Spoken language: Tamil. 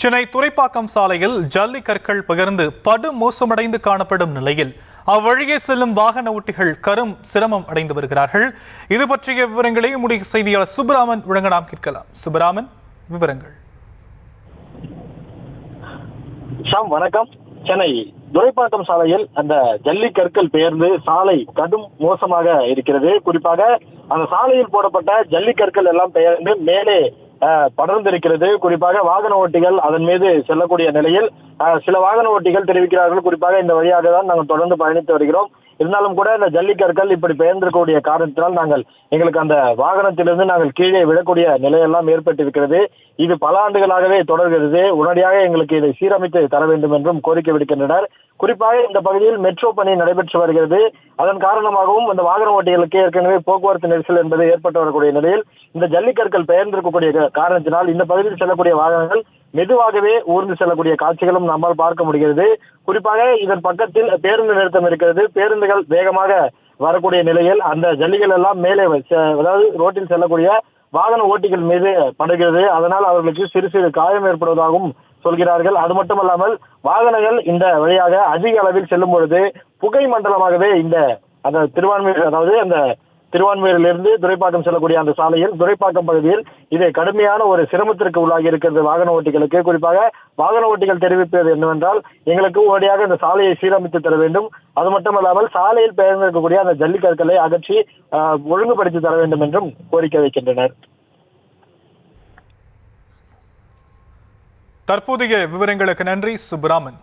சென்னை துறைப்பாக்கம் சாலையில் ஜல்லி கற்கள் பகிர்ந்து படு மோசமடைந்து காணப்படும் நிலையில் அவ்வழியே செல்லும் வாகன ஓட்டிகள் கரும் சிரமம் அடைந்து வருகிறார்கள். இது பற்றிய விவரங்களை நம்முடைய செய்தியாளர் சுப்பராமன் வழங்க நாம் கேட்கலாம். சுப்பராமன், விவரங்கள். வணக்கம். சென்னை துரைப்பாக்கம் சாலையில் அந்த ஜல்லி கற்கள் பெயர்ந்து சாலை கடும் மோசமாக இருக்கிறது. குறிப்பாக அந்த சாலையில் போடப்பட்ட ஜல்லி கற்கள் எல்லாம் பெயர்ந்து மேலே படர்ந்திருக்கிறது. குறிப்பாக வாகன ஓட்டிகள் அதன் மீது செல்லக்கூடிய நிலையில் சில வாகன ஓட்டிகள் தெரிவிக்கிறார்கள், குறிப்பாக இந்த வழியாக தான் நாங்கள் தொடர்ந்து பயணித்து வருகிறோம், இருந்தாலும் கூட இந்த ஜல்லிக்கற்கள் இப்படி பெயர்ந்திருக்கக்கூடிய காரணத்தினால் எங்களுக்கு அந்த வாகனத்திலிருந்து நாங்கள் கீழே விடக்கூடிய நிலையெல்லாம் ஏற்பட்டிருக்கிறது. இது பல ஆண்டுகளாகவே தொடர்கிறது. உடனடியாக எங்களுக்கு இதை சீரமைத்து தர வேண்டும் என்றும் கோரிக்கை விடுக்கின்றனர். குறிப்பாக இந்த பகுதியில் மெட்ரோ பணி நடைபெற்று வருகிறது. அதன் காரணமாகவும் அந்த வாகன ஓட்டிகளுக்கு ஏற்கனவே போக்குவரத்து நெரிசல் என்பது ஏற்பட்டு வரக்கூடிய நிலையில் இந்த ஜல்லிக்கற்கள் பெயர்ந்திருக்கக்கூடிய காரணத்தினால் இந்த பகுதியில் செல்லக்கூடிய வாகனங்கள் மெதுவாகவே ஊர்ந்து செல்லக்கூடிய காட்சிகளும் நம்மால் பார்க்க முடிகிறது. குறிப்பாக இதன் பக்கத்தில் பேருந்து நிறுத்தம் இருக்கிறது. பேருந்துகள் வேகமாக வரக்கூடிய நிலையில் அந்த ஜல்லிகள் எல்லாம் மேலே அதாவது ரோட்டில் செல்லக்கூடிய வாகன ஓட்டிகள் மீது படுகிறது. அதனால் அவர்களுக்கு சிறு சிறு காயம் ஏற்படுவதாகவும் சொல்கிறார்கள். அது மட்டுமல்லாமல் வாகனங்கள் இந்த வழியாக அதிக அளவில் செல்லும் பொழுது புகை மண்டலமாகவே அந்த திருவான்மையூரிலிருந்து துரைப்பாக்கம் செல்லக்கூடிய அந்த சாலையில் துரைப்பாக்கம் பகுதியில் இது கடுமையான ஒரு சிரமத்திற்கு உள்ளாகி இருக்கிறது வாகன ஓட்டிகளுக்கு. குறிப்பாக வாகன ஓட்டிகள் தெரிவிப்பது என்னவென்றால், எங்களுக்கு உடனடியாக இந்த சாலையை சீரமைத்து தர வேண்டும், அது மட்டுமல்லாமல் சாலையில் பெயர்ந்திருக்கக்கூடிய அந்த ஜல்லிக்கற்களை அகற்றி ஒழுங்குபடுத்தி தர வேண்டும் என்றும் கோரிக்கை வைக்கின்றனர். தற்போதைய விவரங்களுக்கு நன்றி சுப்பராமன்.